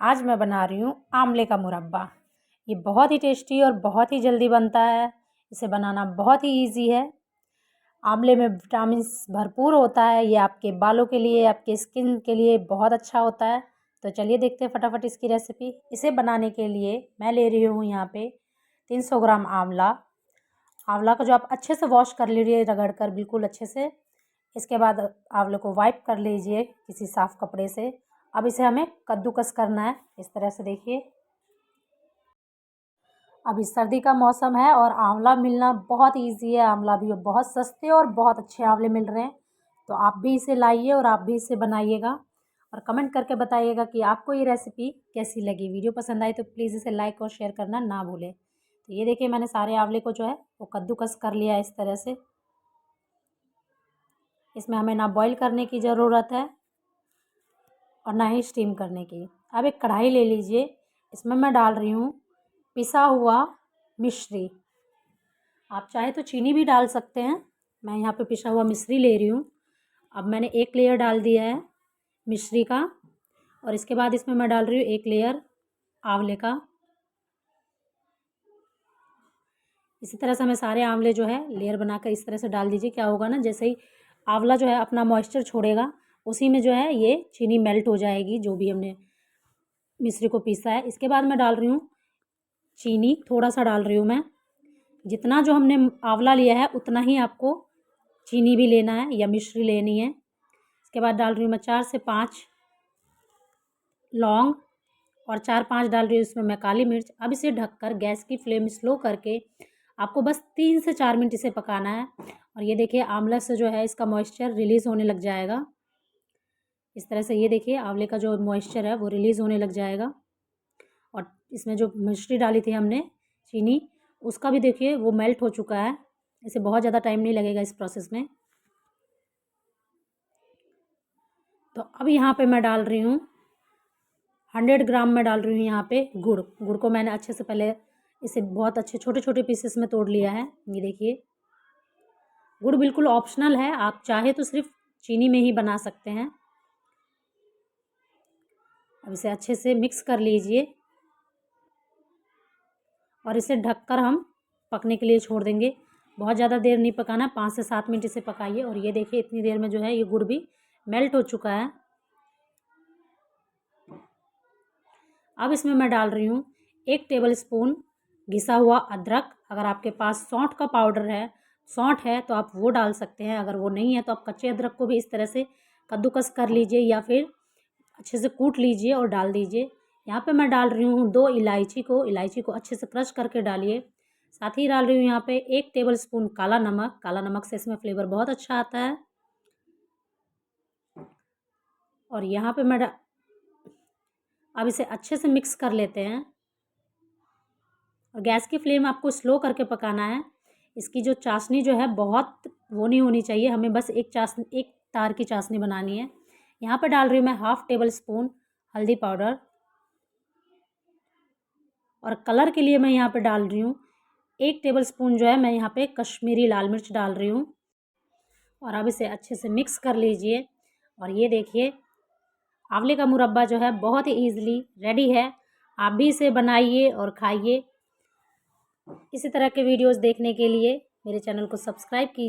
आज मैं बना रही हूँ आंवले का मुरब्बा। ये बहुत ही टेस्टी और बहुत ही जल्दी बनता है। इसे बनाना बहुत ही इजी है। आंवले में विटामिन्स भरपूर होता है। ये आपके बालों के लिए, आपके स्किन के लिए बहुत अच्छा होता है। तो चलिए देखते हैं फटाफट इसकी रेसिपी। इसे बनाने के लिए मैं ले रही हूँ यहाँ पे 300 ग्राम आंवला। आंवला को जो आप अच्छे से वॉश कर लीजिए, रगड़ कर बिल्कुल अच्छे से। इसके बाद आंवले को वाइप कर लीजिए किसी साफ़ कपड़े से। अब इसे हमें कद्दूकस करना है इस तरह से, देखिए। अभी सर्दी का मौसम है और आंवला मिलना बहुत इजी है। आंवला भी बहुत सस्ते और बहुत अच्छे आंवले मिल रहे हैं। तो आप भी इसे लाइए और आप भी इसे बनाइएगा और कमेंट करके बताइएगा कि आपको ये रेसिपी कैसी लगी। वीडियो पसंद आई तो प्लीज़ इसे लाइक और शेयर करना ना भूलें। तो ये देखिए, मैंने सारे आंवले को जो है वो कद्दूकस कर लिया है इस तरह से। इसमें हमें ना बॉईल करने की ज़रूरत है और ना ही स्टीम करने की। अब एक कढ़ाई ले लीजिए। इसमें मैं डाल रही हूँ पिसा हुआ मिश्री। आप चाहे तो चीनी भी डाल सकते हैं। मैं यहाँ पे पिसा हुआ मिश्री ले रही हूँ। अब मैंने एक लेयर डाल दिया है मिश्री का और इसके बाद इसमें मैं डाल रही हूँ एक लेयर आंवले का। इसी तरह से हमें सारे आंवले जो है लेयर बनाकर इस तरह से डाल दीजिए। क्या होगा ना, जैसे ही आंवला जो है अपना मॉइस्चर छोड़ेगा, उसी में जो है ये चीनी मेल्ट हो जाएगी, जो भी हमने मिश्री को पीसा है। इसके बाद मैं डाल रही हूँ चीनी, थोड़ा सा डाल रही हूँ मैं। जितना जो हमने आंवला लिया है उतना ही आपको चीनी भी लेना है या मिश्री लेनी है। इसके बाद डाल रही हूँ मैं 4 से 5 लौंग और 4-5 डाल रही हूँ इसमें मैं काली मिर्च। अब इसे ढककर गैस की फ्लेम स्लो करके आपको बस 3 से 4 मिनट इसे पकाना है। और ये देखिए, आंवला से जो है इसका मॉइस्चर रिलीज़ होने लग जाएगा इस तरह से। ये देखिए, आंवले का जो मॉइस्चर है वो रिलीज़ होने लग जाएगा। और इसमें जो मिश्री डाली थी हमने, चीनी, उसका भी देखिए वो मेल्ट हो चुका है। इसे बहुत ज़्यादा टाइम नहीं लगेगा इस प्रोसेस में। तो अब यहाँ पे मैं डाल रही हूँ 100 ग्राम में डाल रही हूँ यहाँ पे गुड़। गुड़ को मैंने अच्छे से पहले इसे बहुत अच्छे छोटे छोटे पीसेस में तोड़ लिया है। ये देखिए, गुड़ बिल्कुल ऑप्शनल है, आप चाहे तो सिर्फ चीनी में ही बना सकते हैं। अब इसे अच्छे से मिक्स कर लीजिए और इसे ढककर हम पकने के लिए छोड़ देंगे। बहुत ज़्यादा देर नहीं पकाना, 5 से 7 मिनट इसे पकाइए। और ये देखिए, इतनी देर में जो है ये गुड़ भी मेल्ट हो चुका है। अब इसमें मैं डाल रही हूँ 1 टेबलस्पून घिसा हुआ अदरक। अगर आपके पास सौंठ का पाउडर है, सौंठ है, तो आप वो डाल सकते हैं। अगर वो नहीं है तो आप कच्चे अदरक को भी इस तरह से कद्दूकस कर लीजिए या फिर अच्छे से कूट लीजिए और डाल दीजिए। यहाँ पे मैं डाल रही हूँ 2 इलायची को अच्छे से क्रश करके डालिए। साथ ही डाल रही हूँ यहाँ पे 1 टेबलस्पून काला नमक। काला नमक से इसमें फ्लेवर बहुत अच्छा आता है। और यहाँ पे मैं अब इसे अच्छे से मिक्स कर लेते हैं और गैस की फ्लेम आपको स्लो करके पकाना है। इसकी जो चाशनी जो है बहुत वो नहीं होनी चाहिए, हमें बस एक तार की चाशनी बनानी है। यहाँ पे डाल रही हूँ मैं 1/2 टेबलस्पून हल्दी पाउडर और कलर के लिए मैं यहाँ पे डाल रही हूँ 1 टेबलस्पून जो है मैं यहाँ पे कश्मीरी लाल मिर्च डाल रही हूँ। और अब इसे अच्छे से मिक्स कर लीजिए। और ये देखिए, आंवले का मुरब्बा जो है बहुत ही ईजिली रेडी है। आप भी इसे बनाइए और खाइए। इसी तरह के वीडियोस देखने के लिए मेरे चैनल को सब्सक्राइब कीजिए।